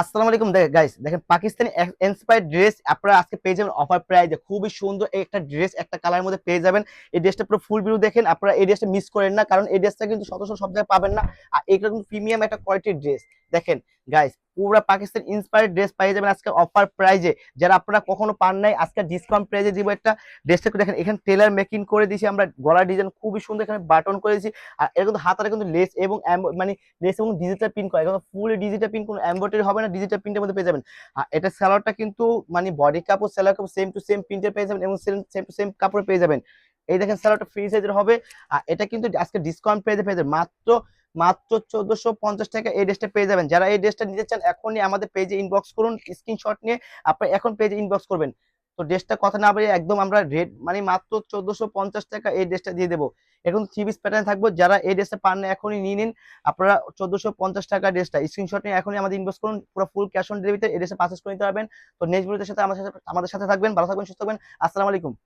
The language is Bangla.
আসসালামু আলাইকুম গাইস, দেখেন পাকিস্তানি ইন্সপায়ার্ড ড্রেস আপনারা আজকে পেয়ে যাবেন অফার প্রাইজে। খুবই সুন্দর একটা ড্রেস, একটা কালারের মধ্যে পেয়ে যাবেন। এই ড্রেসটা পুরো ফুল ভিউ দেখেন, আপনারা এই ড্রেসটা মিস করেন না, কারণ এই ড্রেসটা কিন্তু শত শত সব জায়গায় পাবেন না। আর এটা কিন্তু প্রিমিয়াম একটা কোয়ালিটির ড্রেস। দেখেন গাইস, পুরো পাকিস্তান ইন্সপায়ার্ড ড্রেস পেয়ে যাবেন আজকে অফার প্রাইজে, যারা আপনারা কখনো পান নাই। আজকে ডিসকাউন্ট প্রাইজে দিব একটা ড্রেসটা। দেখেন এখানে টেলার মেকিং করে দিয়েছি আমরা, গলার ডিজাইন খুবই সুন্দর, এখানে বাটন করেছি। আর এর কিন্তু হাতারে কিন্তু লেস এবং মানে লেস এবং ডিজিটাল প্রিন্ট করা, এখন ফুল ডিজিটাল প্রিন্ট, কোনো এমব্রয়ডারি হবে না, ডিজিটাল প্রিন্টের মধ্যে পেয়ে যাবেন। আর এটা সালোয়ারটা কিন্তু মানে বডি কাপড় সালোয়ার কাপড় সেম টু সেম প্রিন্টের পেয়ে যাবেন এবং সেম টু সেম কাপড় পেয়ে যাবেন। এই দেখেন সালোয়ারটা ফ্রি সাইজের হবে। আর এটা কিন্তু আজকে ডিসকাউন্ট পেয়ে যাবেন মাত্র মাত্র 1450 টাকা এই ড্রেসটা পেয়ে যাবেন। যারা এই ড্রেসটা নিতে চান এখনই আমাদের পেজে ইনবক্স করুন, স্ক্রিনশট নিয়ে আপনারা এখন পেজে ইনবক্স করবেন। তো ড্রেসটা কথা না বলে একদম আমরা রেট মানে মাত্র 1450 টাকা এই ড্রেসটা দিয়ে দেবো। এখন থ্রি পিস প্যাটার্ন থাকবো, যারা এই ড্রেসটা পান না এখনই নিয়ে নিন। আপনারা 1450 টাকা ড্রেসটা স্ক্রিনশট নিয়ে এখনই আমাদের ইনবক্স করুন, পুরো ফুল ক্যাশ অন ডেলিভারিতে এই ড্রেসটা পারচেজ করে নিতে পারবেন। তো নেক্সট ভিডিওতে সাথে আমাদের সাথে থাকবেন। ভালো থাকবেন, সুস্থ থাকবেন। আসসালামু আলাইকুম।